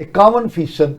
51%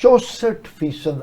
64%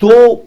2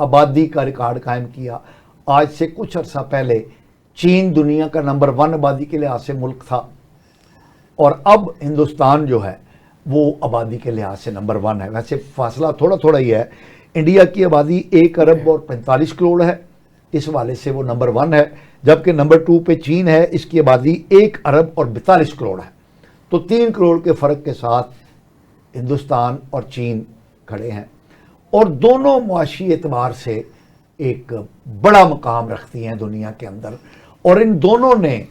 آبادی کا ریکارڈ قائم کیا. آج سے کچھ عرصہ پہلے چین دنیا کا نمبر 1 آبادی کے لحاظ سے ملک تھا اور اب ہندوستان جو ہے وہ آبادی کے لحاظ سے نمبر 1 ہے. ویسے فاصلہ تھوڑا تھوڑا ہی ہے. انڈیا کی آبادی 1 ارب اور 45 کروڑ ہے, اس والے سے وہ نمبر 1 ہے, جبکہ نمبر 2 پہ چین ہے, اس کی آبادی 1 ارب اور 42 کروڑ ہے. تو 3 کروڑ کے فرق کے ساتھ ہندوستان اور چین کھڑے ہیں اور دونوں معاشی اعتبار سے ایک بڑا مقام رکھتی ہیں دنیا کے اندر, اور ان دونوں نے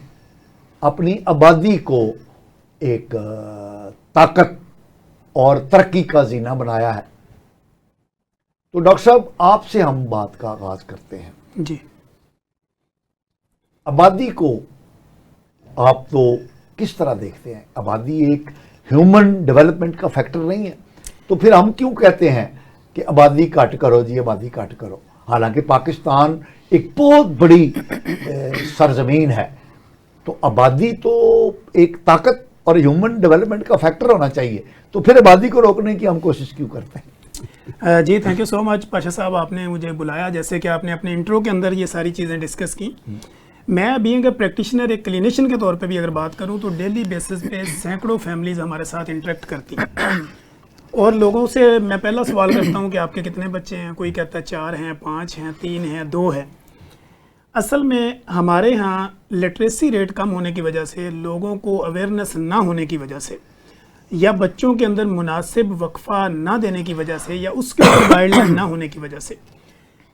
اپنی آبادی کو ایک طاقت اور ترقی کا زینہ بنایا ہے. تو ڈاکٹر صاحب آپ سے ہم بات کا آغاز کرتے ہیں. جی, آبادی کو آپ تو کس طرح دیکھتے ہیں؟ آبادی ایک ہیومن ڈیولپمنٹ کا فیکٹر نہیں ہے, تو پھر ہم کیوں کہتے ہیں کہ آبادی کٹ کرو جی, آبادی کٹ کرو؟ حالانکہ پاکستان ایک بہت بڑی سرزمین ہے, تو آبادی تو ایک طاقت اور ہیومن ڈیولپمنٹ کا فیکٹر ہونا چاہیے, تو پھر آبادی کو روکنے کی ہم کوشش کیوں کرتے ہیں؟ جی تھینک یو سو مچ پاشا صاحب, آپ نے مجھے بلایا. جیسے کہ آپ نے اپنے انٹرو کے اندر یہ ساری چیزیں ڈسکس کی. میں بینگ اے پریکٹیشنر, ایک کلینیشین کے طور پہ بھی اگر بات کروں تو ڈیلی بیسس پہ سینکڑوں فیملیز ہمارے ساتھ انٹریکٹ کرتی ہیں, اور لوگوں سے میں پہلا سوال کرتا ہوں کہ آپ کے کتنے بچے ہیں؟ کوئی کہتا ہے 4 ہیں, 5 ہیں, 3 ہیں, 2 ہیں. اصل میں ہمارے ہاں لٹریسی ریٹ کم ہونے کی وجہ سے, لوگوں کو اویئرنیس نہ ہونے کی وجہ سے, یا بچوں کے اندر مناسب وقفہ نہ دینے کی وجہ سے, یا اس کے گائیڈ لائن نہ ہونے کی وجہ سے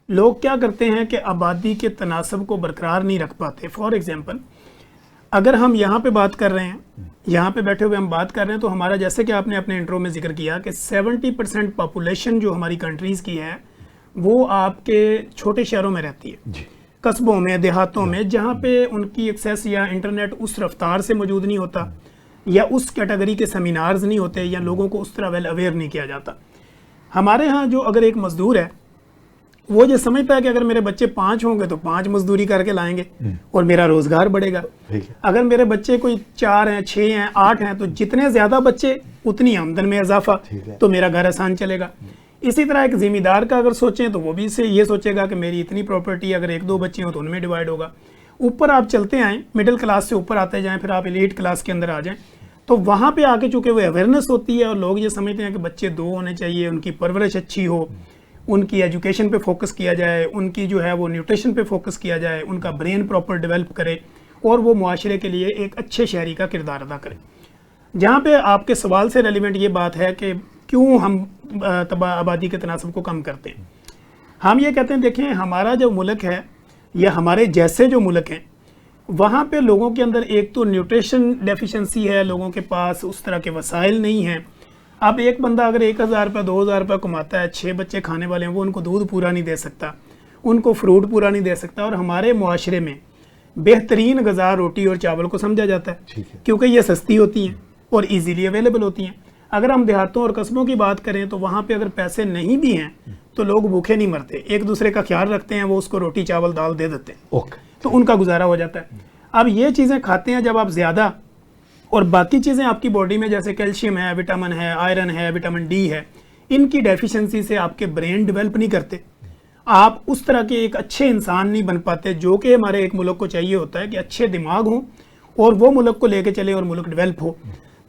لوگ کیا کرتے ہیں کہ آبادی کے تناسب کو برقرار نہیں رکھ پاتے. فار ایگزامپل, اگر ہم یہاں پہ بات کر رہے ہیں, یہاں پہ بیٹھے ہوئے ہم بات کر رہے ہیں, تو ہمارا جیسے کہ آپ نے اپنے انٹرو میں ذکر کیا کہ 70% پاپولیشن جو ہماری کنٹریز کی ہے وہ آپ کے چھوٹے شہروں میں رہتی ہے, قصبوں میں, دیہاتوں میں, جہاں پہ ان کی ایکسیس یا انٹرنیٹ اس رفتار سے موجود نہیں ہوتا, یا اس کیٹیگری کے سیمینارز نہیں ہوتے, یا لوگوں کو اس طرح ویل اویئر نہیں کیا جاتا. ہمارے ہاں جو اگر ایک مزدور ہے وہ یہ سمجھتا ہے کہ اگر میرے بچے 5 ہوں گے تو 5 مزدوری کر کے لائیں گے اور میرا روزگار بڑھے گا. اگر میرے بچے کوئی 4 ہیں, 6 ہیں, 8 ہیں, تو جتنے زیادہ بچے اتنی آمدن میں اضافہ, تو میرا گھر آسان چلے گا. اسی طرح ایک ذمہ دار کا اگر سوچیں تو وہ بھی سے یہ سوچے گا کہ میری اتنی پراپرٹی, اگر 1-2 بچے ہوں تو ان میں ڈیوائڈ ہوگا. اوپر آپ چلتے آئیں, مڈل کلاس سے اوپر آتے جائیں, پھر آپ ایلیٹ کلاس کے اندر آ جائیں, تو وہاں پہ آ کے چونکہ وہ اویئرنیس ہوتی ہے اور لوگ یہ سمجھتے ہیں کہ بچے 2 ہونے چاہیے, ان کی پرورش اچھی ہو, ان کی ایجوکیشن پہ فوکس کیا جائے, ان کی جو ہے وہ نیوٹریشن پہ فوکس کیا جائے, ان کا برین پراپر ڈیولپ کرے, اور وہ معاشرے کے لیے ایک اچھے شہری کا کردار ادا کرے. جہاں پہ آپ کے سوال سے ریلیونٹ یہ بات ہے کہ کیوں ہم آبادی کے تناسب کو کم کرتے ہیں. ہم یہ کہتے ہیں دیکھیں ہمارا جو ملک ہے یا ہمارے جیسے جو ملک ہیں وہاں پہ لوگوں کے اندر ایک تو نیوٹریشن ڈیفیشنسی ہے, لوگوں کے پاس اس طرح کے وسائل نہیں ہیں. اب ایک بندہ اگر 1000 روپے 2000 روپے کماتا ہے, 6 بچے کھانے والے ہیں, وہ ان کو دودھ پورا نہیں دے سکتا, ان کو فروٹ پورا نہیں دے سکتا. اور ہمارے معاشرے میں بہترین غذا روٹی اور چاول کو سمجھا جاتا ہے کیونکہ یہ سستی ہوتی ہیں اور ایزیلی اویلیبل ہوتی ہیں. اگر ہم دیہاتوں اور قصبوں کی بات کریں تو وہاں پہ اگر پیسے نہیں بھی ہیں تو لوگ بھوکے نہیں مرتے, ایک دوسرے کا خیال رکھتے ہیں, وہ اس کو روٹی چاول دال دے دیتے ہیں, تو ان کا گزارا ہو جاتا ہے. اب یہ چیزیں کھاتے ہیں جب آپ زیادہ, اور باقی چیزیں آپ کی باڈی میں جیسے کیلشیم ہے, وٹامن ہے, آئرن ہے, وٹامن ڈی ہے, ان کی ڈیفیشنسی سے آپ کے برین ڈیولپ نہیں کرتے, آپ اس طرح کے ایک اچھے انسان نہیں بن پاتے جو کہ ہمارے ایک ملک کو چاہیے ہوتا ہے کہ اچھے دماغ ہوں اور وہ ملک کو لے کے چلے اور ملک ڈیولپ ہو.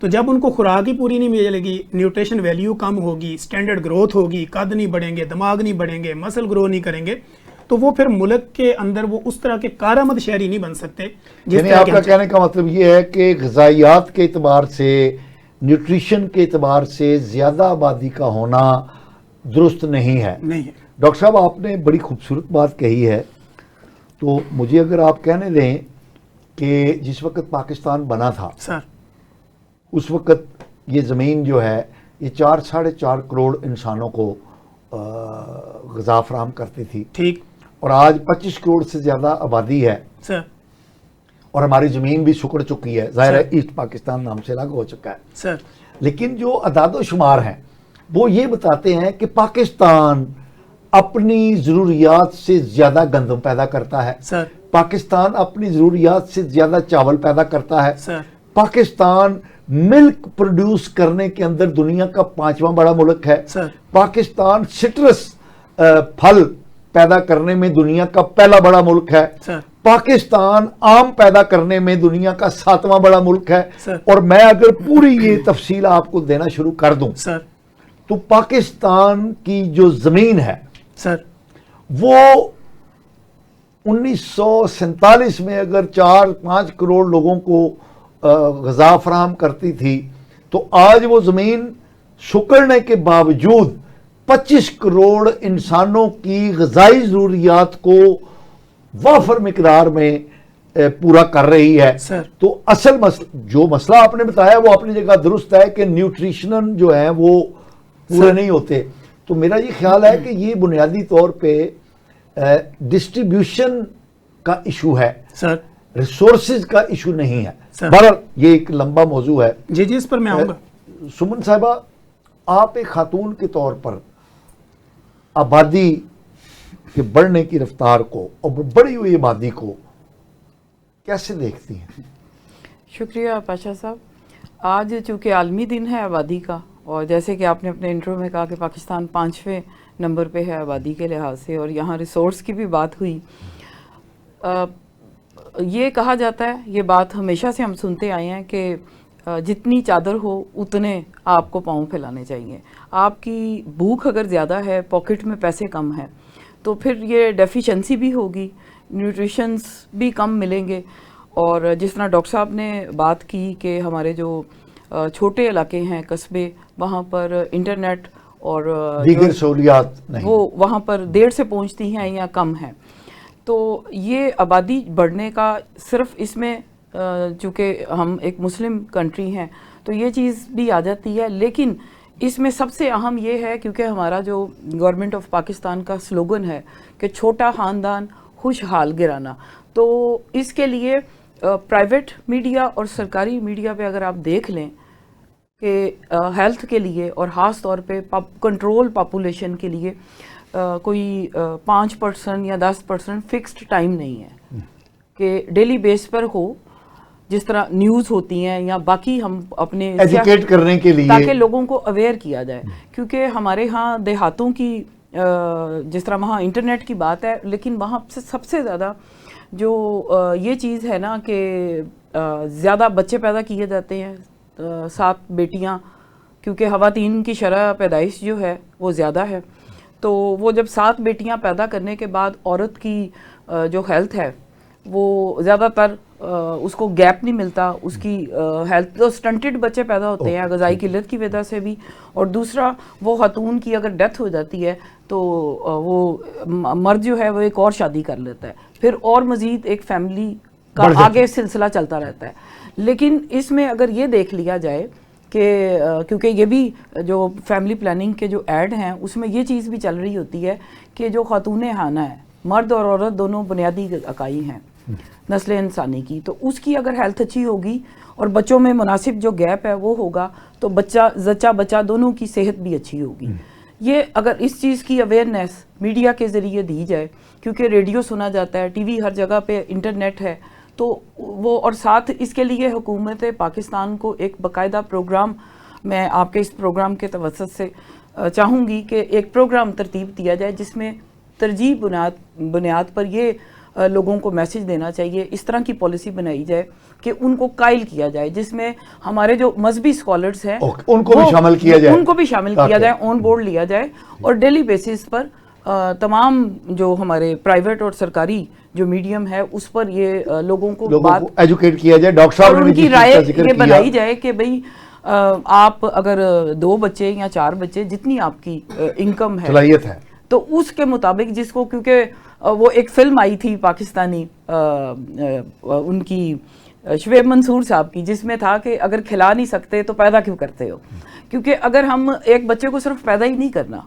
تو جب ان کو خوراک ہی پوری نہیں ملے گی, نیوٹریشن ویلیو کم ہوگی, اسٹینڈرڈ گروتھ ہوگی, قد نہیں بڑھیں گے, دماغ نہیں بڑھیں گے, مسل گرو نہیں کریں گے, تو وہ پھر ملک کے اندر وہ اس طرح کے کارآمد شہری نہیں بن سکتے. یعنی آپ کا کہنے کا مطلب یہ ہے کہ غذائیات کے اعتبار سے, نیوٹریشن کے اعتبار سے زیادہ آبادی کا ہونا درست نہیں ہے. ڈاکٹر صاحب آپ نے بڑی خوبصورت بات کہی ہے, تو مجھے اگر آپ کہنے دیں کہ جس وقت پاکستان بنا تھا سر, اس وقت یہ زمین جو ہے یہ 4-4.5 کروڑ انسانوں کو غذا فراہم کرتی تھی, ٹھیک, اور آج 25 کروڑ سے زیادہ آبادی ہے سر, اور ہماری زمین بھی سکڑ چکی ہے, ظاہر ہے ایسٹ پاکستان نام سے الگ ہو چکا ہے سر. لیکن جو اعداد و شمار ہیں وہ یہ بتاتے ہیں کہ پاکستان اپنی ضروریات سے زیادہ گندم پیدا کرتا ہے سر, پاکستان اپنی ضروریات سے زیادہ چاول پیدا کرتا ہے سر, پاکستان ملک پروڈیوس کرنے کے اندر دنیا کا 5واں بڑا ملک ہے سر, پاکستان سٹرس پھل پیدا کرنے میں دنیا کا پہلا بڑا ملک ہے. سر پاکستان آم پیدا کرنے میں دنیا کا 7واں بڑا ملک ہے. سر اور میں اگر پوری یہ تفصیل آپ کو دینا شروع کر دوں سر تو پاکستان کی جو زمین ہے سر وہ 1947 میں اگر 4-5 کروڑ لوگوں کو غذا فراہم کرتی تھی تو آج وہ زمین سکڑنے کے باوجود 25 کروڑ انسانوں کی غذائی ضروریات کو وافر مقدار میں پورا کر رہی ہے. سر تو اصل جو مسئلہ آپ نے بتایا وہ اپنی جگہ درست ہے کہ نیوٹریشن جو ہیں وہ پورے نہیں ہوتے. تو میرا یہ خیال ہے کہ یہ بنیادی طور پہ ڈسٹریبیوشن کا ایشو ہے, سر ریسورسز کا ایشو نہیں ہے. سر بہرحال یہ ایک لمبا موضوع ہے. جی جی اس پر میں آؤں گا. سمن صاحبہ, آپ ایک خاتون کے طور پر آبادی کے بڑھنے کی رفتار کو اور بڑی ہوئی آبادی کو کیسے دیکھتی ہیں؟ شکریہ پاشا صاحب. آج چونکہ عالمی دن ہے آبادی کا, اور جیسے کہ آپ نے اپنے انٹرو میں کہا کہ پاکستان 5ویں نمبر پہ ہے آبادی کے لحاظ سے, اور یہاں ریسورس کی بھی بات ہوئی. یہ کہا جاتا ہے, یہ بات ہمیشہ سے ہم سنتے آئے ہیں کہ جتنی چادر ہو اتنے آپ کو پاؤں پھیلانے چاہیے. آپ کی بھوک اگر زیادہ ہے, پاکٹ میں پیسے کم ہیں, تو پھر یہ ڈیفیشنسی بھی ہوگی, نیوٹریشنز بھی کم ملیں گے. اور جس طرح ڈاکٹر صاحب نے بات کی کہ ہمارے جو چھوٹے علاقے ہیں, قصبے, وہاں پر انٹرنیٹ اور دیگر سہولیات نہیں, وہ وہاں پر دیر سے پہنچتی ہیں یا کم ہیں. تو یہ آبادی بڑھنے کا صرف اس میں چونکہ ہم ایک مسلم کنٹری ہیں تو یہ چیز بھی آ جاتی ہے, لیکن اس میں سب سے اہم یہ ہے کیونکہ ہمارا جو گورنمنٹ آف پاکستان کا سلوگن ہے کہ چھوٹا خاندان خوشحال گرانا, تو اس کے لیے پرائیویٹ میڈیا اور سرکاری میڈیا پہ اگر آپ دیکھ لیں کہ ہیلتھ کے لیے اور خاص طور پہ کنٹرول پاپولیشن کے لیے کوئی 5% یا 10% فکسڈ ٹائم نہیں ہے کہ ڈیلی بیس پر ہو, جس طرح نیوز ہوتی ہیں یا باقی ہم اپنے ایجوکیٹ کرنے کے لیے, تاکہ لوگوں کو اویئر کیا جائے. کیونکہ ہمارے ہاں دیہاتوں کی جس طرح وہاں انٹرنیٹ کی بات ہے, لیکن وہاں سے سب سے زیادہ جو یہ چیز ہے نا کہ زیادہ بچے پیدا کیے جاتے ہیں, 7 بیٹیاں, کیونکہ خواتین کی شرح پیدائش جو ہے وہ زیادہ ہے. تو وہ جب 7 بیٹیاں پیدا کرنے کے بعد عورت کی جو ہیلتھ ہے وہ زیادہ تر اس کو گیپ نہیں ملتا, اس کی ہیلتھ تو سٹنٹڈ بچے پیدا ہوتے ہیں غذائی قلت کی وجہ سے بھی, اور دوسرا وہ خاتون کی اگر ڈیتھ ہو جاتی ہے تو وہ مرد جو ہے وہ ایک اور شادی کر لیتا ہے, پھر اور مزید ایک فیملی کا آگے سلسلہ چلتا رہتا ہے. لیکن اس میں اگر یہ دیکھ لیا جائے کہ کیونکہ یہ بھی جو فیملی پلاننگ کے جو ایڈ ہیں اس میں یہ چیز بھی چل رہی ہوتی ہے کہ جو خاتون خانہ ہے, مرد اور عورت دونوں بنیادی اکائی ہیں نسل انسانی کی, تو اس کی اگر ہیلتھ اچھی ہوگی اور بچوں میں مناسب جو گیپ ہے وہ ہوگا تو زچہ بچہ دونوں کی صحت بھی اچھی ہوگی. یہ اگر اس چیز کی اویئرنیس میڈیا کے ذریعے دی جائے, کیونکہ ریڈیو سنا جاتا ہے, ٹی وی ہر جگہ پہ, انٹرنیٹ ہے, تو وہ, اور ساتھ اس کے لیے حکومت پاکستان کو ایک باقاعدہ پروگرام, میں آپ کے اس پروگرام کے توسط سے چاہوں گی کہ ایک پروگرام ترتیب دیا جائے جس میں ترجیح بنیاد پر یہ لوگوں کو میسج دینا چاہیے, اس طرح کی پالیسی بنائی جائے کہ ان کو قائل کیا جائے, جس میں ہمارے جو مذہبی اسکالرز ہیں ان کو بھی شامل کیا جائے, ان کو بھی شامل کیا جائے, آن بورڈ لیا جائے, اور ڈیلی بیسس پر تمام جو ہمارے پرائیویٹ اور سرکاری جو میڈیم ہے اس پر یہ لوگوں کو بات ایجوکیٹ کیا جائے. ڈاکٹر صاحب اور ان کی رائے یہ بنائی جائے کہ بھئی آپ اگر 2 بچے یا 4 بچے جتنی آپ کی انکم ہے, صلاحیت ہے, تو اس کے مطابق جس کو, کیونکہ وہ ایک فلم آئی تھی پاکستانی ان کی شعیب منصور صاحب کی, جس میں تھا کہ اگر کھلا نہیں سکتے تو پیدا کیوں کرتے ہو. کیونکہ اگر ہم ایک بچے کو صرف پیدا ہی نہیں کرنا,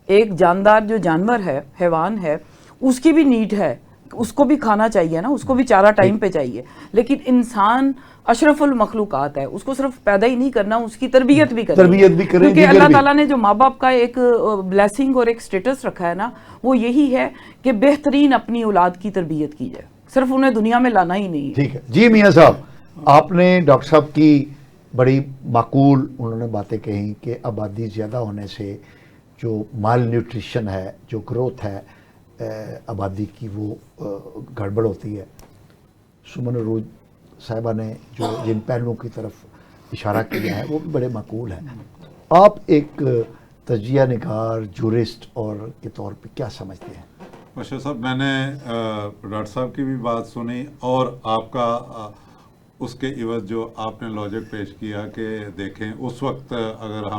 ایک جاندار جو جانور ہے, حیوان ہے, اس کی بھی نیڈ ہے, اس کو بھی کھانا چاہیے نا, اس کو بھی چارہ ٹائم پہ چاہیے. لیکن انسان اشرف المخلوقات ہے, اس کو صرف پیدا ہی نہیں کرنا, اس کی تربیت بھی کرنی, کیونکہ اللہ تعالیٰ نے جو ماں باپ کا ایک بلیسنگ اور ایک سٹیٹس رکھا ہے نا, وہ یہی ہے کہ بہترین اپنی اولاد کی تربیت کی جائے, صرف انہیں دنیا میں لانا ہی نہیں. ٹھیک ہے جی. میاں صاحب, آپ نے ڈاکٹر صاحب کی بڑی معقول انہوں نے باتیں کہیں کہ آبادی زیادہ ہونے سے جو مال نیوٹریشن ہے, جو گروتھ ہے, آبادی کی وہ گڑبڑ ہوتی ہے. سمن عروج صاحبہ نے جو جن پہلوؤں کی طرف اشارہ کیا ہے وہ بھی بڑے معقول ہیں. آپ ایک تجزیہ نگار جورسٹ اور کے طور پہ کیا سمجھتے ہیں؟ بشیر صاحب، میں نے ڈاکٹر صاحب کی بھی بات سنی اور آپ کا اس کے عوض جو آپ نے لاجک پیش کیا کہ دیکھیں اس وقت اگر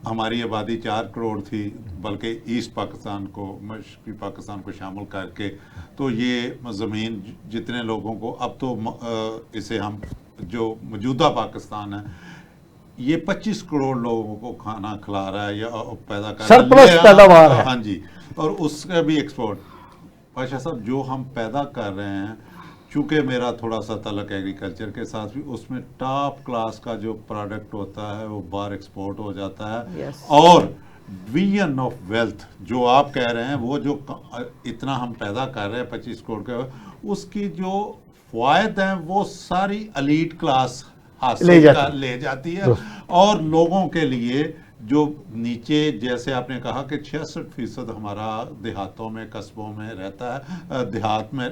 ہماری آبادی 4 کروڑ تھی، بلکہ ایسٹ پاکستان کو، مشرقی پاکستان کو شامل کر کے، تو یہ زمین جتنے لوگوں کو اب تو اسے ہم جو موجودہ پاکستان ہے یہ 25 کروڑ لوگوں کو کھانا کھلا رہا ہے یا پیدا کر رہا ہے، سرپلس پیداوار ہے. ہاں جی، اور اس کا بھی ایکسپورٹ. پاشا صاحب، جو ہم پیدا کر رہے ہیں، چونکہ میرا تھوڑا سا تعلق ایگریکلچر کے ساتھ بھی، اس میں ٹاپ کلاس کا جو پروڈکٹ ہوتا ہے وہ باہر ایکسپورٹ ہو جاتا ہے. اور ڈویژن آف ویلتھ جو آپ کہہ رہے ہیں، وہ جو اتنا ہم پیدا کر رہے ہیں 25 کروڑ کے، اس کی جو فوائد ہیں وہ ساری ایلیٹ کلاس لے جاتی ہے. اور لوگوں کے لیے جو نیچے، جیسے آپ نے کہا کہ 66% ہمارا دیہاتوں میں، قصبوں میں رہتا ہے، دیہات میں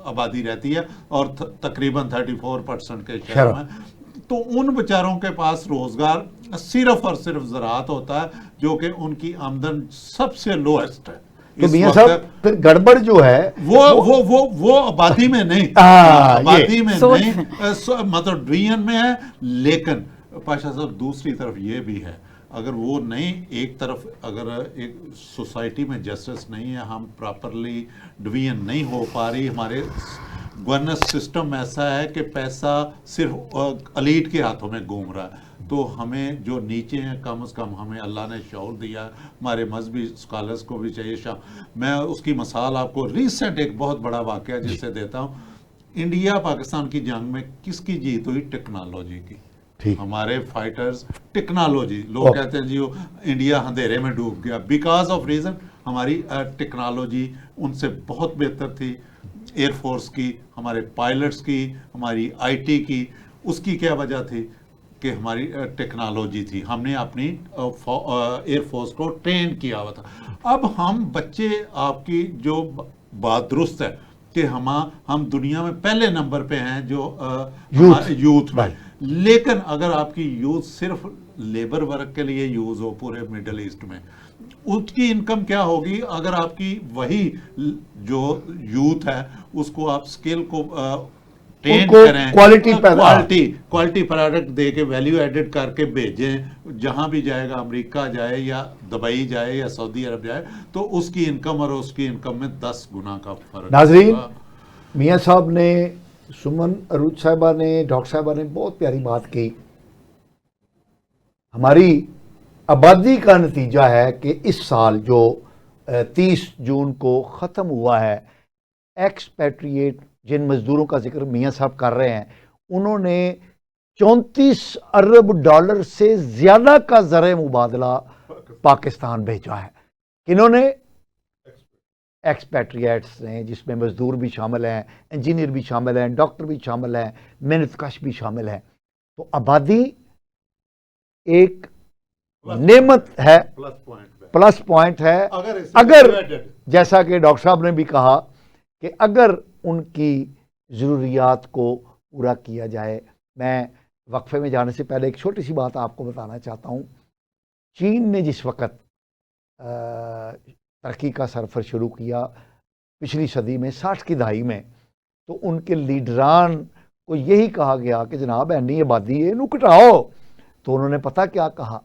آبادی رہتی ہے، اور تقریباً 34% کے شہروں میں، تو ان بیچاروں کے پاس روزگار صرف اور صرف زراعت ہوتا ہے، جو کہ ان کی آمدن سب سے لویسٹ ہے. تو میاں صاحب پھر گڑبڑ جو ہے وہ آبادی میں نہیں، آبادی میں نہیں، مطلب ڈویژن میں ہے. لیکن پاشا صاحب دوسری طرف یہ بھی ہے، اگر وہ نہیں، ایک طرف اگر ایک سوسائٹی میں جسٹس نہیں ہے، ہم پراپرلی ڈویژن نہیں ہو پا رہی، ہمارے گورننس سسٹم ایسا ہے کہ پیسہ صرف ایلیٹ کے ہاتھوں میں گھوم رہا ہے، تو ہمیں جو نیچے ہیں کم از کم ہمیں اللہ نے شعور دیا ہے. ہمارے مذہبی اسکالرس کو بھی چاہیے. میں اس کی مثال آپ کو ریسنٹ ایک بہت بڑا واقعہ جس سے دیتا ہوں. انڈیا پاکستان کی جنگ میں کس کی جیت ہوئی؟ ٹیکنالوجی کی. ہمارے فائٹرز ٹیکنالوجی، لوگ کہتے ہیں جی انڈیا اندھیرے میں ڈوب گیا، بیکاز آف ریزن ہماری ٹیکنالوجی ان سے بہت بہتر تھی. ایئر فورس کی، ہمارے پائلٹس کی، ہماری آئی ٹی کی. اس کی کیا وجہ تھی؟ کہ ہماری ٹیکنالوجی تھی، ہم نے اپنی ایئر فورس کو ٹرین کیا ہوا تھا. اب ہم بچے، آپ کی جو بات درست ہے کہ ہم دنیا میں پہلے نمبر پہ ہیں جو یوتھ میں، لیکن اگر آپ کی یوتھ صرف لیبر ورک کے لیے یوز ہو پورے مڈل ایسٹ میں، اس کی انکم کیا ہوگی؟ اگر آپ کی وہی جو یوتھ ہے اس کو آپ اسکل کو ٹرین کریں، کوالٹی پروڈکٹ دے کے ویلیو ایڈڈ کر کے بھیجیں، جہاں بھی جائے گا، امریکہ جائے یا دبئی جائے یا سعودی عرب جائے، تو اس کی انکم اور اس کی انکم میں 10 گنا کا فرق. ناظرین، میاں صاحب نے، سمن عروج صاحبہ نے، ڈاکٹر صاحبہ نے بہت پیاری بات کی. ہماری آبادی کا نتیجہ ہے کہ اس سال جو 30 جون کو ختم ہوا ہے، ایکسپیٹریٹ جن مزدوروں کا ذکر میاں صاحب کر رہے ہیں، انہوں نے 34 ارب ڈالر سے زیادہ کا زر مبادلہ پاکستان بھیجا ہے. انہوں نے ایکسپیٹریٹس ہیں، جس میں مزدور بھی شامل ہیں، انجینئر بھی شامل ہیں، ڈاکٹر بھی شامل ہیں، محنت کش بھی شامل ہیں. تو آبادی ایک نعمت ہے، پلس پوائنٹ ہے. اگر جیسا کہ ڈاکٹر صاحب نے بھی کہا کہ اگر ان کی ضروریات کو پورا کیا جائے. میں وقفے میں جانے سے پہلے ایک چھوٹی سی بات آپ کو بتانا چاہتا ہوں. چین نے جس وقت ترقی کا سفر شروع کیا پچھلی صدی میں، 60 کی دہائی میں، تو ان کے لیڈران کو یہی کہا گیا کہ جناب اینی آبادی ہے، انہوں کٹاؤ. تو انہوں نے پتہ کیا کہا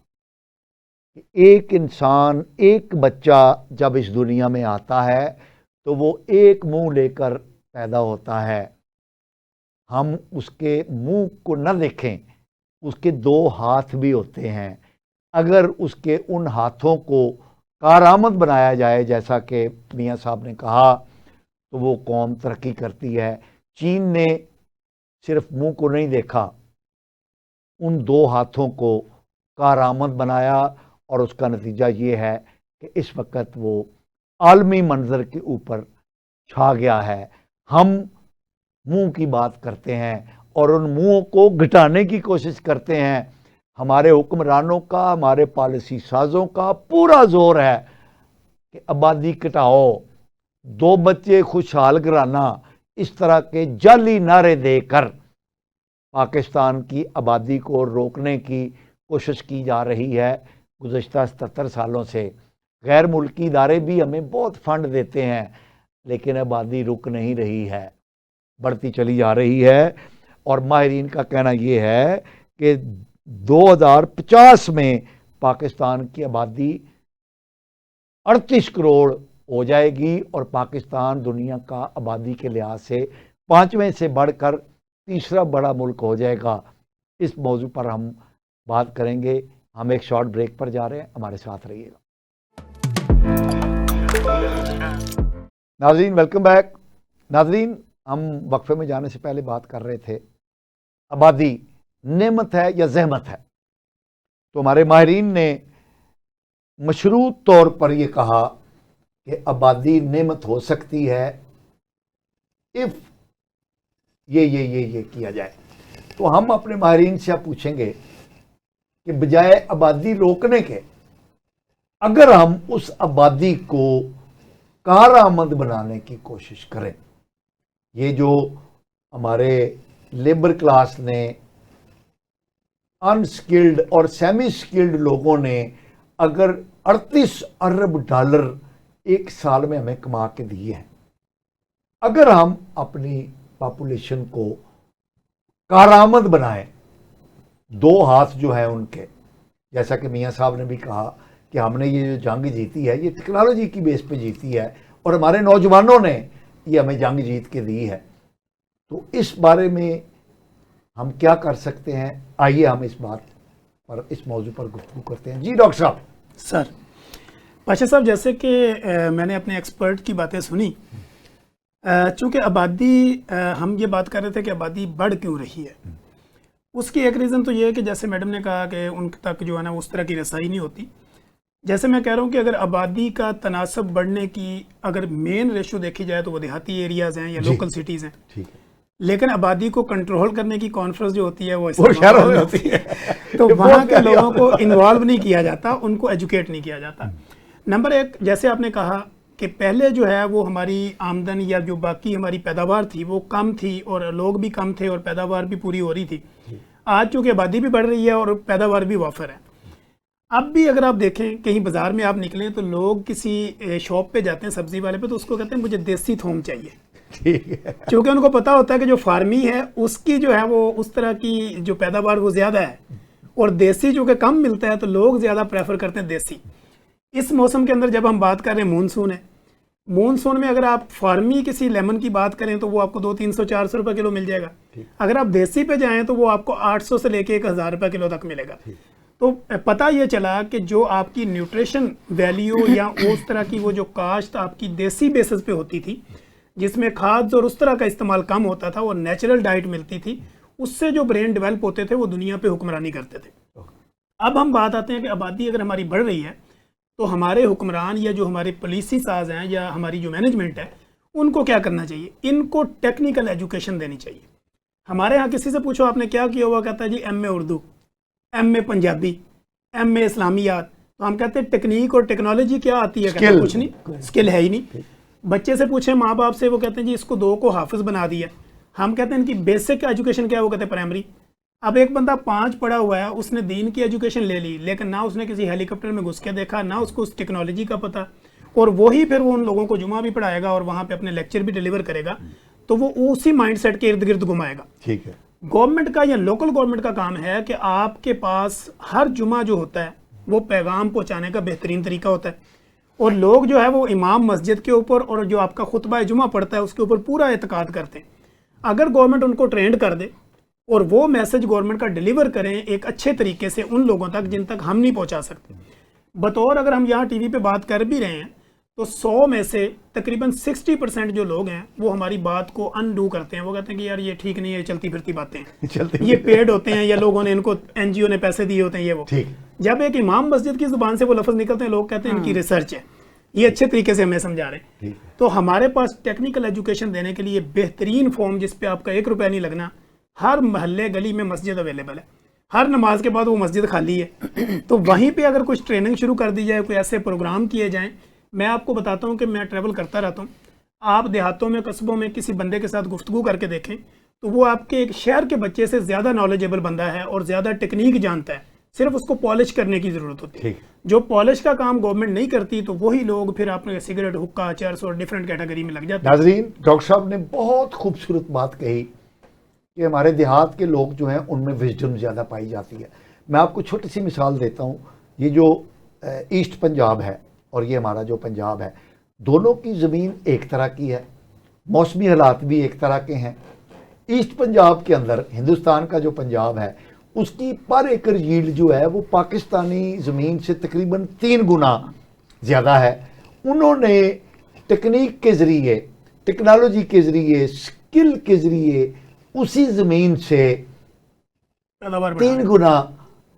کہ ایک انسان، ایک بچہ جب اس دنیا میں آتا ہے تو وہ ایک منہ لے کر پیدا ہوتا ہے. ہم اس کے منہ کو نہ دیکھیں، اس کے 2 ہاتھ بھی ہوتے ہیں. اگر اس کے ان ہاتھوں کو کارآمد بنایا جائے جیسا کہ میاں صاحب نے کہا، تو وہ قوم ترقی کرتی ہے. چین نے صرف منہ کو نہیں دیکھا، ان 2 ہاتھوں کو کارآمد بنایا، اور اس کا نتیجہ یہ ہے کہ اس وقت وہ عالمی منظر کے اوپر چھا گیا ہے. ہم منہ کی بات کرتے ہیں اور ان منہوں کو گھٹانے کی کوشش کرتے ہیں. ہمارے حکمرانوں کا، ہمارے پالیسی سازوں کا پورا زور ہے کہ آبادی گھٹاؤ، 2 بچے خوشحال گھرانہ، اس طرح کے جعلی نعرے دے کر پاکستان کی آبادی کو روکنے کی کوشش کی جا رہی ہے گزشتہ 77 سالوں سے۔ غیر ملکی ادارے بھی ہمیں بہت فنڈ دیتے ہیں، لیکن آبادی رک نہیں رہی ہے، بڑھتی چلی جا رہی ہے۔ اور ماہرین کا کہنا یہ ہے کہ 2050 میں پاکستان کی آبادی 38 کروڑ ہو جائے گی اور پاکستان دنیا کا آبادی کے لحاظ سے 5ویں سے بڑھ کر 3را بڑا ملک ہو جائے گا۔ اس موضوع پر ہم بات کریں گے۔ ہم ایک شارٹ بریک پر جا رہے ہیں، ہمارے ساتھ رہیے گا۔ ناظرین ویلکم بیک۔ ناظرین، ہم وقفے میں جانے سے پہلے بات کر رہے تھے آبادی نعمت ہے یا زحمت ہے، تو ہمارے ماہرین نے مشروط طور پر یہ کہا کہ آبادی نعمت ہو سکتی ہے اف یہ کیا جائے۔ تو ہم اپنے ماہرین سے اب پوچھیں گے کہ بجائے آبادی روکنے کے، اگر ہم اس آبادی کو کارآمد بنانے کی کوشش کریں، یہ جو ہمارے لیبر کلاس نے، انسکلڈ اور سیمی سکلڈ لوگوں نے اگر 38 ارب ڈالر ایک سال میں ہمیں کما کے دیے ہیں، اگر ہم اپنی پاپولیشن کو کارآمد بنائیں، 2 ہاتھ جو ہیں ان کے، جیسا کہ میاں صاحب نے بھی کہا کہ ہم نے یہ جو جنگ جیتی ہے یہ ٹیکنالوجی کی بیس پہ جیتی ہے اور ہمارے نوجوانوں نے یہ ہمیں جنگ جیت کے دی ہے، تو اس بارے میں ہم کیا کر سکتے ہیں؟ آئیے ہم اس بات پر، اس موضوع پر گفتگو کرتے ہیں۔ جی ڈاکٹر صاحب۔ سر پاشا صاحب، جیسے کہ میں نے اپنے ایکسپرٹ کی باتیں سنی، چونکہ آبادی، ہم یہ بات کر رہے تھے کہ آبادی بڑھ کیوں رہی ہے، اس کی ایک ریزن تو یہ ہے کہ جیسے میڈم نے کہا کہ ان تک جو ہے نا اس طرح کی رسائی نہیں ہوتی۔ جیسے میں کہہ رہا ہوں کہ اگر آبادی کا تناسب بڑھنے کی اگر مین ریشو دیکھی جائے تو وہ دیہاتی ایریاز ہیں یا لوکل سٹیز ہیں، لیکن آبادی کو کنٹرول کرنے کی کانفرنس جو ہوتی ہے وہ شہروں میں ہوتی ہے، تو وہاں کے لوگوں کو انوالو نہیں کیا جاتا، ان کو ایجوکیٹ نہیں کیا جاتا۔ نمبر 1، جیسے آپ نے کہا کہ پہلے جو ہے وہ ہماری آمدن یا جو باقی ہماری پیداوار تھی وہ کم تھی اور لوگ بھی کم تھے اور پیداوار بھی پوری ہو رہی تھی۔ آج چونکہ آبادی بھی بڑھ رہی ہے اور پیداوار بھی وافر ہے، اب بھی اگر آپ دیکھیں کہیں بازار میں آپ نکلیں تو لوگ کسی شاپ پہ جاتے ہیں سبزی والے پہ، تو اس کو کہتے ہیں مجھے دیسی تھوم چاہیے، چونکہ ان کو پتا ہوتا ہے کہ جو فارمی ہے اس کی جو ہے وہ اس طرح کی جو پیداوار وہ زیادہ ہے، اور دیسی چونکہ کم ملتا ہے تو لوگ زیادہ پریفر کرتے ہیں دیسی۔ اس موسم کے اندر جب ہم بات کر رہے ہیں مونسون ہے، مونسون میں اگر آپ فارمی کسی لیمن کی بات کریں تو وہ آپ کو 200-300-400 روپے کلو مل جائے گا، اگر آپ دیسی پہ جائیں تو وہ آپ کو 800 سے لے کے 1000 روپے کلو تک ملے گا۔ تو پتہ یہ چلا کہ جو آپ کی نیوٹریشن ویلیو یا اس طرح کی وہ جو کاشت آپ کی دیسی بیسس پہ ہوتی تھی، جس میں کھاد اور اس طرح کا استعمال کم ہوتا تھا، وہ نیچرل ڈائٹ ملتی تھی، اس سے جو برین ڈیولپ ہوتے تھے وہ دنیا پہ حکمرانی کرتے تھے۔ اب ہم بات آتے ہیں کہ آبادی اگر ہماری بڑھ رہی ہے تو ہمارے حکمران یا جو ہمارے پالیسی ساز ہیں یا ہماری جو مینجمنٹ ہے ان کو کیا کرنا چاہیے؟ ان کو ٹیکنیکل ایجوکیشن دینی چاہیے۔ ہمارے ہاں کسی سے پوچھو آپ نے کیا کیا ہوا، کہتا ہے جی ایم اے اردو، ایم اے پنجابی، ایم اے اسلامیات، تو ہم کہتے ہیں ٹیکنیک اور ٹیکنالوجی کیا آتی ہے؟ کہتے ہیں کچھ نہیں، اسکل ہے ہی نہیں۔ بچے سے پوچھیں ماں باپ سے، وہ کہتے ہیں جی اس کو 2 کو حافظ بنا دیا۔ ہم کہتے ہیں ان کی بیسک ایجوکیشن کیا ہے؟ وہ کہتے ہیں پرائمری۔ اب ایک بندہ 5 پڑھا ہوا ہے، اس نے دین کی ایجوکیشن لے لی، لیکن نہ اس نے کسی ہیلی کاپٹر میں گھس کے دیکھا، نہ اس کو اس ٹیکنالوجی کا پتہ، اور وہی پھر وہ ان لوگوں کو جمعہ بھی پڑھائے گا اور وہاں پہ اپنے لیکچر بھی ڈیلیور کرے گا، تو وہ اسی مائنڈ سیٹ کے ارد گرد گھمائے گا۔ ٹھیک ہے، گورنمنٹ کا یا لوکل گورنمنٹ کا کام ہے کہ آپ کے پاس ہر جمعہ جو ہوتا ہے وہ پیغام پہنچانے کا بہترین طریقہ ہوتا ہے، اور لوگ جو ہے وہ امام مسجد کے اوپر اور جو آپ کا خطبہ جمعہ پڑھتا ہے اس کے اوپر پورا اعتقاد کرتے ہیں۔ اگر گورنمنٹ ان کو ٹرینڈ کر دے اور وہ میسج گورنمنٹ کا ڈیلیور کریں ایک اچھے طریقے سے ان لوگوں تک جن تک ہم نہیں پہنچا سکتے، بطور اگر ہم یہاں ٹی وی پہ بات کر بھی رہے ہیں تو 100 میں سے تقریباً 60% جو لوگ ہیں وہ ہماری بات کو انڈو کرتے ہیں، وہ کہتے ہیں کہ یار یہ ٹھیک نہیں ہے، چلتی پھرتی باتیں ہیں، یہ پیڈ ہوتے ہیں یا لوگوں نے ان کو این جی او نے پیسے دیے ہوتے ہیں، یہ وہ۔ جب ایک امام مسجد کی زبان سے وہ لفظ نکلتے ہیں لوگ کہتے ہیں ان کی ریسرچ ہے، یہ اچھے طریقے سے ہمیں سمجھا رہے ہیں۔ تو ہمارے پاس ٹیکنیکل ایجوکیشن دینے کے لیے بہترین فارم جس پہ آپ کا 1 روپیہ نہیں لگنا، ہر محلے گلی میں مسجد اویلیبل ہے، ہر نماز کے بعد وہ مسجد خالی ہے، تو وہیں پہ اگر کچھ ٹریننگ شروع کر دی جائے، کوئی ایسے پروگرام کیے جائیں میں آپ کو بتاتا ہوں کہ میں ٹریول کرتا رہتا ہوں. آپ دیہاتوں میں قصبوں میں کسی بندے کے ساتھ گفتگو کر کے دیکھیں تو وہ آپ کے ایک شہر کے بچے سے زیادہ نالجیبل بندہ ہے اور زیادہ ٹیکنیک جانتا ہے, صرف اس کو پالش کرنے کی ضرورت ہوتی ہے. جو پالش کا کام گورنمنٹ نہیں کرتی تو وہی لوگ پھر آپ نے سگریٹ, حقہ, چرس اور ڈیفرنٹ کیٹیگری میں لگ جاتے ہیں. ناظرین, ڈاکٹر صاحب نے بہت خوبصورت بات کہی کہ ہمارے دیہات کے لوگ جو ہیں ان میں وزڈم زیادہ پائی جاتی ہے. میں آپ کو چھوٹی سی مثال دیتا ہوں. یہ جو ایسٹ پنجاب ہے اور یہ ہمارا جو پنجاب ہے, دونوں کی زمین ایک طرح کی ہے, موسمی حالات بھی ایک طرح کے ہیں. ایسٹ پنجاب کے اندر ہندوستان کا جو پنجاب ہے اس کی پر ایکڑ ییلڈ جو ہے وہ پاکستانی زمین سے تقریباً 3 گنا زیادہ ہے. انہوں نے ٹیکنیک کے ذریعے, ٹیکنالوجی کے ذریعے, سکل کے ذریعے اسی زمین سے 3 گنا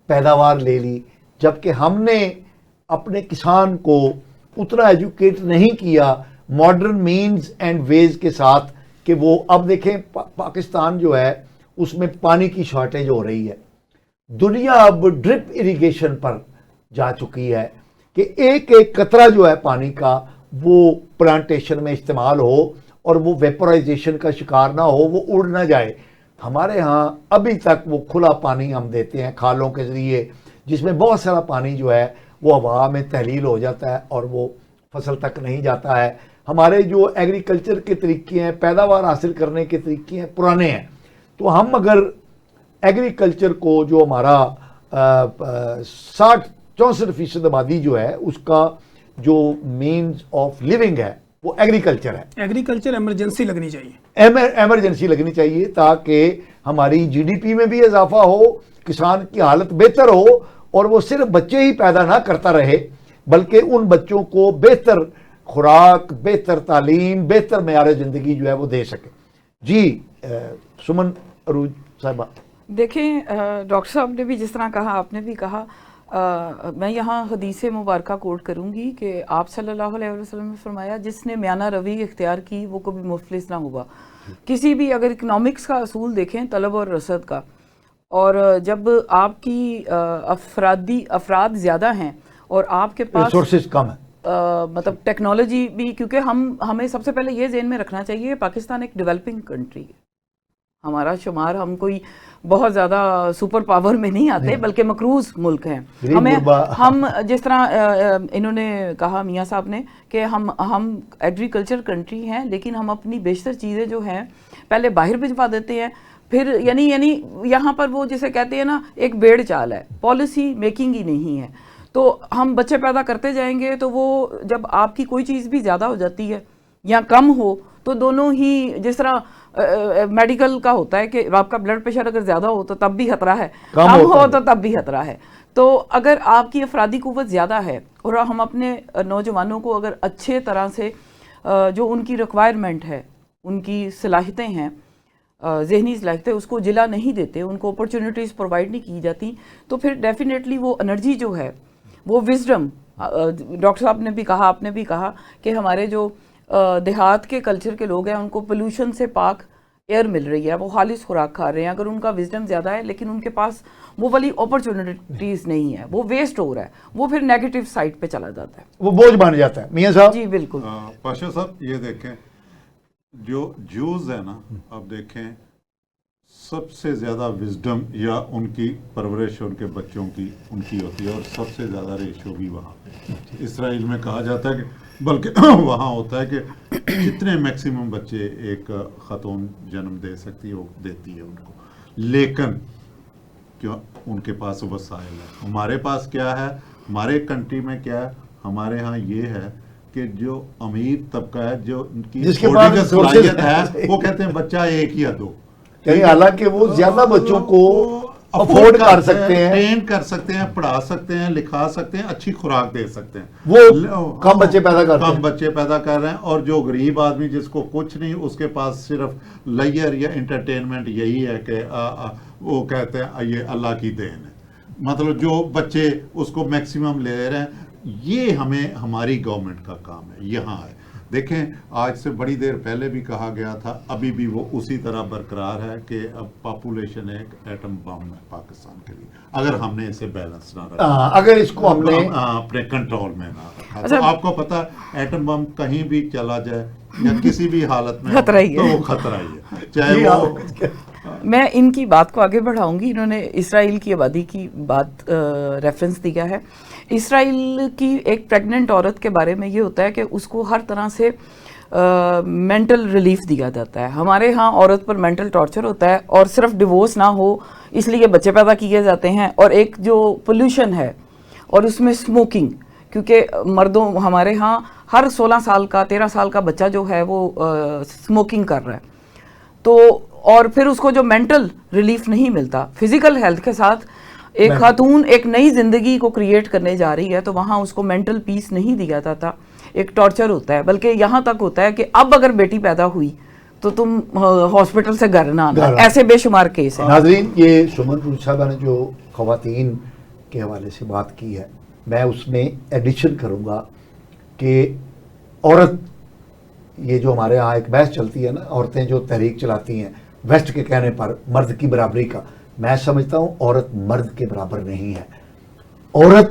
پیداوار لے لی, جبکہ ہم نے اپنے کسان کو اتنا ایجوکیٹ نہیں کیا ماڈرن مینز اینڈ ویز کے ساتھ کہ وہ اب دیکھیں پاکستان جو ہے اس میں پانی کی شارٹیج ہو رہی ہے. دنیا اب ڈرپ اریگیشن پر جا چکی ہے کہ ایک ایک قطرہ جو ہے پانی کا وہ پلانٹیشن میں استعمال ہو اور وہ ویپورائزیشن کا شکار نہ ہو, وہ اڑ نہ جائے. ہمارے ہاں ابھی تک وہ کھلا پانی ہم دیتے ہیں کھالوں کے ذریعے, جس میں بہت سارا پانی جو ہے وہ ہوا میں تحلیل ہو جاتا ہے اور وہ فصل تک نہیں جاتا ہے. ہمارے جو ایگریکلچر کے طریقے ہیں, پیداوار حاصل کرنے کے طریقے ہیں, پرانے ہیں. تو ہم اگر ایگریکلچر کو جو ہمارا 64% آبادی جو ہے اس کا جو مینز آف لیونگ ہے وہ ایگریکلچر ہے. ایگریکلچر ایمرجنسی لگنی چاہیے, ایمرجنسی لگنی چاہیے تاکہ ہماری جی ڈی پی میں بھی اضافہ ہو, کسان کی حالت بہتر ہو اور وہ صرف بچے ہی پیدا نہ کرتا رہے بلکہ ان بچوں کو بہتر خوراک, بہتر تعلیم, بہتر معیار زندگی جو ہے وہ دے سکے. جی سمن عروج صاحبہ. دیکھیں ڈاکٹر صاحب نے بھی جس طرح کہا, آپ نے بھی کہا, میں یہاں حدیث مبارکہ کوٹ کروں گی کہ آپ صلی اللہ علیہ وسلم نے فرمایا جس نے میانہ روی اختیار کی وہ کبھی مفلس نہ ہوا. کسی بھی اگر اکنامکس کا اصول دیکھیں طلب اور رسد کا, اور جب آپ کی افراد زیادہ ہیں اور آپ کے پاس ریسورسز کم ہیں, مطلب ٹیکنالوجی بھی, کیونکہ ہمیں سب سے پہلے یہ ذہن میں رکھنا چاہیے پاکستان ایک ڈیولپنگ کنٹری ہے. ہمارا شمار, ہم کوئی بہت زیادہ سپر پاور میں نہیں آتے بلکہ مقروض ملک ہیں. ہم جس طرح انہوں نے کہا میاں صاحب نے کہ ہم ایگریکلچر کنٹری ہیں, لیکن ہم اپنی بیشتر چیزیں جو ہیں پہلے باہر بھجوا دیتے ہیں, پھر یعنی یہاں پر وہ جسے کہتے ہیں نا ایک بیڑ چال ہے, پالیسی میکنگ ہی نہیں ہے. تو ہم بچے پیدا کرتے جائیں گے تو وہ جب آپ کی کوئی چیز بھی زیادہ ہو جاتی ہے یا کم ہو تو دونوں ہی, جس طرح میڈیکل کا ہوتا ہے کہ آپ کا بلڈ پریشر اگر زیادہ ہو تو تب بھی خطرہ ہے, کم ہو تو تب بھی خطرہ ہے. تو اگر آپ کی افرادی قوت زیادہ ہے اور ہم اپنے نوجوانوں کو اگر اچھے طرح سے جو ان کی ریکوائرمنٹ ہے, ان کی صلاحیتیں ہیں, ذہنی صلاحیتیں, اس کو جلا نہیں دیتے, ان کو اپرچونٹیز پرووائڈ نہیں کی جاتی, تو پھر ڈیفینیٹلی وہ انرجی جو ہے وہ وزڈم, ڈاکٹر صاحب نے بھی کہا, آپ نے بھی کہا کہ ہمارے جو دیہات کے کلچر کے لوگ ہیں ان کو پولوشن سے پاک ایئر مل رہی ہے, وہ خالص خوراک کھا رہے ہیں. اگر ان کا وزڈم زیادہ ہے لیکن ان کے پاس وہ والی اپرچونٹیز نہیں ہے, وہ ویسٹ ہو رہا ہے, وہ پھر نیگیٹو سائڈ پہ چلا جاتا ہے, وہ بوجھ بن جاتا ہے. میاں صاحب. جی بالکل. پاشا صاحب یہ دیکھیں جو جوز ہے نا, اب دیکھیں سب سے زیادہ وزڈم یا ان کی پرورش ان کے بچوں کی ان کی ہوتی ہے, اور سب سے زیادہ ریشو بھی وہاں پہ اسرائیل میں کہا جاتا ہے کہ بلکہ وہاں ہوتا ہے کہ جتنے میکسیمم بچے ایک خاتون جنم دے سکتی ہے وہ دیتی ہے ان کو, لیکن کیوں ان کے پاس وسائل ہے. ہمارے پاس کیا ہے, ہمارے کنٹری میں کیا ہے, ہمارے ہاں یہ ہے کہ جو امیر طبقہ ہے جو ان کی صلاحیت ہے وہ کہتے ہیں بچہ 1 یا 2, حالانکہ وہ زیادہ بچوں کو افورڈ کر سکتے ہیں, ٹرین کر سکتے ہیں, پڑھا سکتے ہیں, لکھا سکتے ہیں, اچھی خوراک دے سکتے ہیں, وہ کم بچے پیدا کرتے ہیں, کم بچے پیدا کر رہے ہیں. اور جو غریب آدمی جس کو کچھ نہیں, اس کے پاس صرف لیئر یا انٹرٹینمنٹ یہی ہے کہ وہ کہتے ہیں یہ اللہ کی دین ہے, مطلب جو بچے اس کو میکسیمم لے رہے ہیں. یہ ہماری گورنمنٹ کا کام ہے یہاں ہے. دیکھیں آج سے بڑی دیر پہلے بھی کہا گیا تھا، ابھی بھی وہ اسی طرح برقرار ہے کہ اب پاپولیشن ایک ایٹم بم ہے پاکستان کے لیے، اگر ہم نے اسے بیلنس نہ رکھا، اگر اس کو ہم نے اپنے کنٹرول میں نہ رکھا تو آپ کو پتا ایٹم بم کہیں بھی چلا جائے یا کسی بھی حالت میں تو وہ خطرہ ہی ہے، چاہے وہ میں ان کی بات کو آگے بڑھاؤں گی. انہوں نے اسرائیل کی آبادی کی بات ریفرنس دیا ہے. اسرائیل کی ایک پریگننٹ عورت کے بارے میں یہ ہوتا ہے کہ اس کو ہر طرح سے مینٹل ریلیف دیا جاتا ہے. ہمارے ہاں عورت پر مینٹل ٹارچر ہوتا ہے اور صرف ڈیورس نہ ہو اس لیے بچے پیدا کیے جاتے ہیں. اور ایک جو پولوشن ہے اور اس میں اسموکنگ، کیونکہ مردوں ہمارے ہاں ہر 16 سال کا 13 سال کا بچہ جو ہے وہ اسموکنگ کر رہا ہے. تو اور پھر اس کو جو مینٹل ریلیف نہیں ملتا، فزیکل ہیلتھ کے ساتھ ایک خاتون ایک نئی زندگی کو کریٹ کرنے جا رہی ہے تو وہاں اس کو مینٹل پیس نہیں دیا جاتا، ایک ٹارچر ہوتا ہے. بلکہ یہاں تک ہوتا ہے کہ اب اگر بیٹی پیدا ہوئی تو تم ہاسپٹل سے گھر نہ آنا، ایسے بے شمار کیس ہیں. ناظرین، یہ سمن روچ صاحبہ نے جو خواتین کے حوالے سے بات کی ہے، میں اس میں ایڈیشن کروں گا کہ عورت، یہ جو ہمارے ہاں ایک بحث چلتی ہے نا، عورتیں جو تحریک چلاتی ہیں ویسٹ کے کہنے پر مرد کی برابری کا، میں سمجھتا ہوں عورت مرد کے برابر نہیں ہے. عورت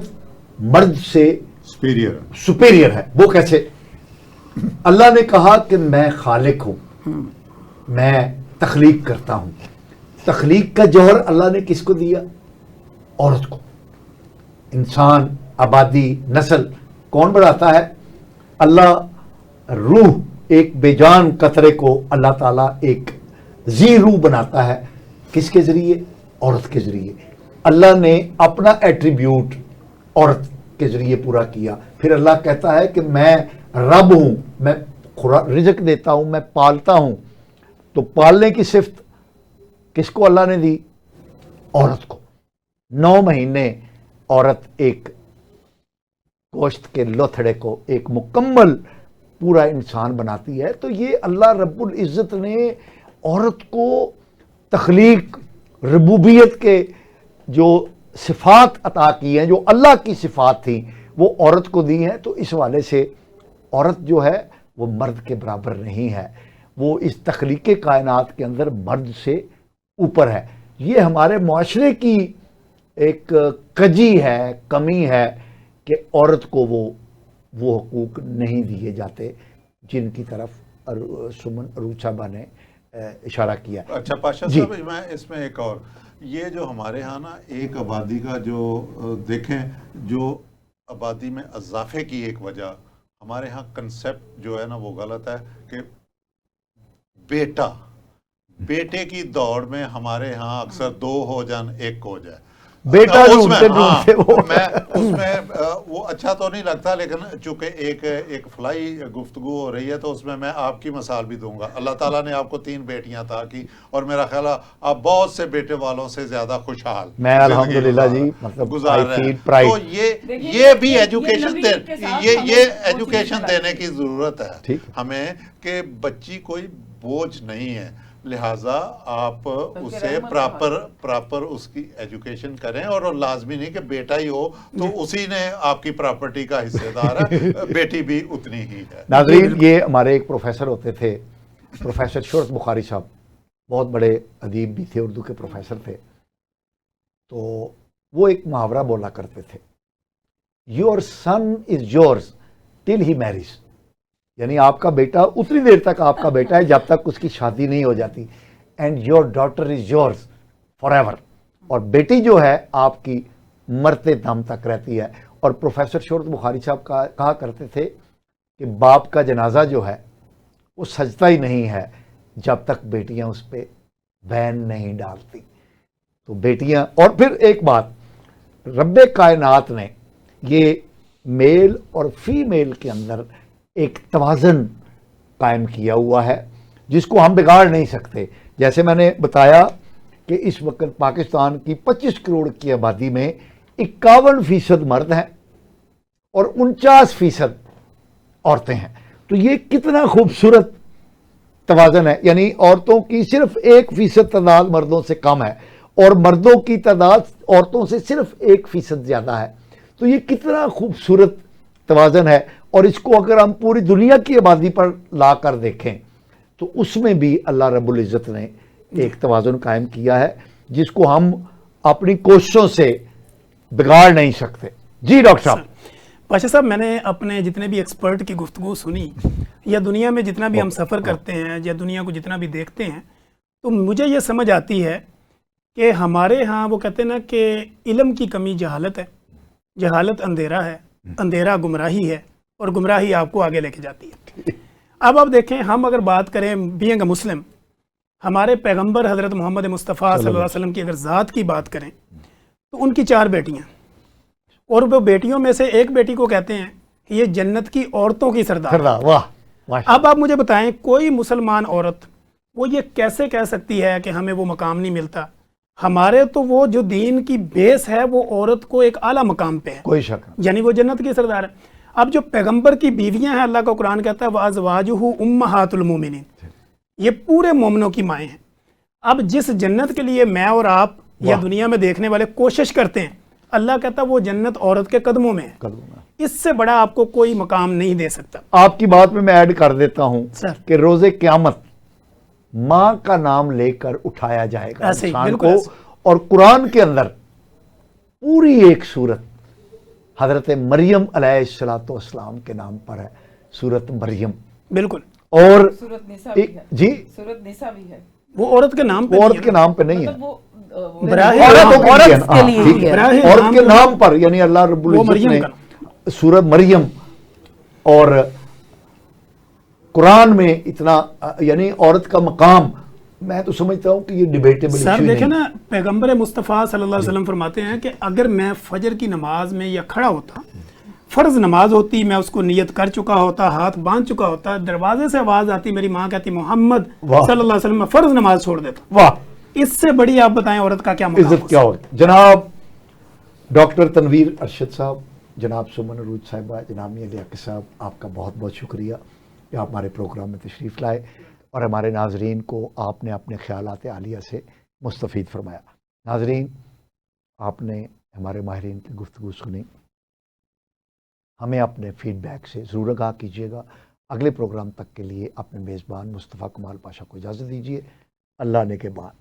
مرد سے سپیریئر ہے. وہ کیسے؟ اللہ نے کہا کہ میں خالق ہوں، میں تخلیق کرتا ہوں. تخلیق کا جوہر اللہ نے کس کو دیا؟ عورت کو. انسان، آبادی، نسل کون بڑھاتا ہے؟ اللہ. روح، ایک بے جان قطرے کو اللہ تعالیٰ ایک ذی روح بناتا ہے. کس کے ذریعے؟ عورت کے ذریعے. اللہ نے اپنا ایٹریبیوٹ عورت کے ذریعے پورا کیا. پھر اللہ کہتا ہے کہ میں رب ہوں، میں رزق دیتا ہوں، میں پالتا ہوں. تو پالنے کی صفت کس کو اللہ نے دی؟ عورت کو. 9 مہینے عورت ایک گوشت کے لوتھڑے کو ایک مکمل پورا انسان بناتی ہے. تو یہ اللہ رب العزت نے عورت کو تخلیق، ربوبیت کے جو صفات عطا کی ہیں، جو اللہ کی صفات تھیں، وہ عورت کو دی ہیں. تو اس حوالے سے عورت جو ہے وہ مرد کے برابر نہیں ہے. وہ اس تخلیق کائنات کے اندر مرد سے اوپر ہے. یہ ہمارے معاشرے کی ایک کجی ہے، کمی ہے کہ عورت کو وہ حقوق نہیں دیے جاتے جن کی طرف سمن عروج صاحبہ نے اشارہ کیا. اچھا پاشا صاحب، میں اس میں ایک اور، یہ جو ہمارے ہاں نا ایک آبادی کا جو دیکھیں، جو آبادی میں اضافے کی ایک وجہ ہمارے ہاں کنسیپٹ جو ہے نا وہ غلط ہے کہ بیٹے کی دوڑ میں ہمارے ہاں اکثر 2 ہو جان 1 ہو جائے. بیٹا اس میں وہ اچھا تو نہیں لگتا، لیکن چونکہ ایک فلائی گفتگو ہو رہی ہے تو اس میں آپ کی مثال بھی دوں گا. اللہ تعالیٰ نے آپ کو 3 بیٹیاں عطا کی اور میرا خیال ہے آپ بہت سے بیٹے والوں سے زیادہ خوشحال میں الحمدللہ جی گزار رہے ہیں. تو یہ بھی ایجوکیشن دینے کی ضرورت ہے ہمیں کہ بچی کوئی بوجھ نہیں ہے، لہٰذا آپ اسے پراپر اس کی ایجوکیشن کریں. اور لازمی نہیں کہ بیٹا ہی ہو تو اسی نے آپ کی پراپرٹی کا حصے دار ہے، بیٹی بھی اتنی ہی ہے. ناظرین، یہ ہمارے ایک پروفیسر ہوتے تھے، پروفیسر شہرت بخاری صاحب، بہت بڑے ادیب بھی تھے، اردو کے پروفیسر تھے. تو وہ ایک محاورہ بولا کرتے تھے، your son is yours till he marries. یعنی آپ کا بیٹا اتنی دیر تک آپ کا بیٹا ہے جب تک اس کی شادی نہیں ہو جاتی. And your daughter is yours for ever. اور بیٹی جو ہے آپ کی مرتے دم تک رہتی ہے. اور پروفیسر شہرت بخاری صاحب کہا کرتے تھے کہ باپ کا جنازہ جو ہے وہ سجتا ہی نہیں ہے جب تک بیٹیاں اس پہ بین نہیں ڈالتی. تو بیٹیاں، اور پھر ایک بات، رب کائنات نے یہ میل اور فیمیل کے اندر ایک توازن قائم کیا ہوا ہے جس کو ہم بگاڑ نہیں سکتے. جیسے میں نے بتایا کہ اس وقت پاکستان کی 25 کروڑ کی آبادی میں 51% مرد ہیں اور 49% عورتیں ہیں. تو یہ کتنا خوبصورت توازن ہے. یعنی عورتوں کی صرف 1% تعداد مردوں سے کم ہے اور مردوں کی تعداد عورتوں سے صرف 1% زیادہ ہے. تو یہ کتنا خوبصورت توازن ہے. اور اس کو اگر ہم پوری دنیا کی آبادی پر لا کر دیکھیں تو اس میں بھی اللہ رب العزت نے ایک توازن قائم کیا ہے جس کو ہم اپنی کوششوں سے بگاڑ نہیں سکتے. جی ڈاکٹر صاحب. پاشا صاحب میں نے اپنے جتنے بھی ایکسپرٹ کی گفتگو سنی یا دنیا میں جتنا بھی ہم سفر کرتے ہیں یا دنیا کو جتنا بھی دیکھتے ہیں تو مجھے یہ سمجھ آتی ہے کہ ہمارے ہاں وہ کہتے ہیں نا کہ علم کی کمی جہالت ہے، جہالت اندھیرا ہے، اندھیرا گمراہی ہے، اور گمراہی آپ کو آگے لے کے جاتی ہے. اب آپ دیکھیں، ہم اگر بات کریں بینگ اے مسلم، ہمارے پیغمبر حضرت محمد مصطفیٰ صلی اللہ علیہ وسلم کی اگر ذات کی بات کریں تو ان کی 4 بیٹیاں، اور وہ بیٹیوں میں سے ایک بیٹی کو کہتے ہیں یہ جنت کی عورتوں کی سردار. واہ. اب آپ مجھے بتائیں کوئی مسلمان عورت وہ یہ کیسے کہہ سکتی ہے کہ ہمیں وہ مقام نہیں ملتا؟ ہمارے تو وہ جو دین کی بیس ہے وہ عورت کو ایک اعلیٰ مقام پہ ہے، کوئی شک نہیں. یعنی وہ جنت کی سردار ہے. اب جو پیغمبر کی بیویاں ہیں، اللہ کا قرآن کہتا ہے وَأَزْوَاجُهُ أُمَّهَاتُ الْمُؤْمِنِينَ، یہ پورے مومنوں کی مائیں ہیں. اب جس جنت کے لیے میں اور آپ یا دنیا میں دیکھنے والے کوشش کرتے ہیں، اللہ کہتا ہے وہ جنت عورت کے قدموں میں ہے. اس سے بڑا آپ کو کوئی مقام نہیں دے سکتا. آپ کی بات میں ایڈ کر دیتا ہوں کہ روز قیامت ماں کا نام لے کر اٹھایا جائے گا انسان کو، اور قرآن کے اندر پوری ایک سورت حضرت مریم علیہ السلام کے نام پر ہے، سورت مریم. بالکل. اور سورت نساء بھی ہے. جی سورت نساء بھی ہے. وہ عورت کے نام پہ عورت کے نام پہ نہیں ہے، عورت کے لیے ہی ہے. عورت کے نام پر، یعنی اللہ رب العزت نے سورت مریم اور قرآن میں اتنا، یعنی عورت کا مقام، میں تو سمجھتا ہوں کہ یہ ڈیبیٹیبل ایشو سر. دیکھیں نا، پیغمبر مصطفیٰ صلی اللہ علیہ وسلم فرماتے ہیں کہ اگر میں فجر کی نماز میں یا کھڑا ہوتا، فرض نماز ہوتی، میں اس کو نیت کر چکا ہوتا، ہاتھ باندھ چکا ہوتا، دروازے سے آواز آتی، میری ماں کہتی محمد صلی اللہ علیہ وسلم، میں فرض نماز چھوڑ دیتا. واہ. اس سے بڑی آپ بتائیں عورت کا کیا مقام عزت کیا ہوتی. جناب ڈاکٹر تنویر ارشد صاحب، جناب سمن عروج صاحبہ، جناب میاں علی عاقل صاحب، آپ کا بہت بہت شکریہ کہ آپ ہمارے پروگرام میں تشریف لائے اور ہمارے ناظرین کو آپ نے اپنے خیالات عالیہ سے مستفید فرمایا. ناظرین، آپ نے ہمارے ماہرین کی گفتگو سنی، ہمیں اپنے فیڈ بیک سے ضرور آگاہ کیجیے گا. اگلے پروگرام تک کے لیے اپنے میزبان مصطفیٰ کمال پاشا کو اجازت دیجیے. اللہ نے کے بعد.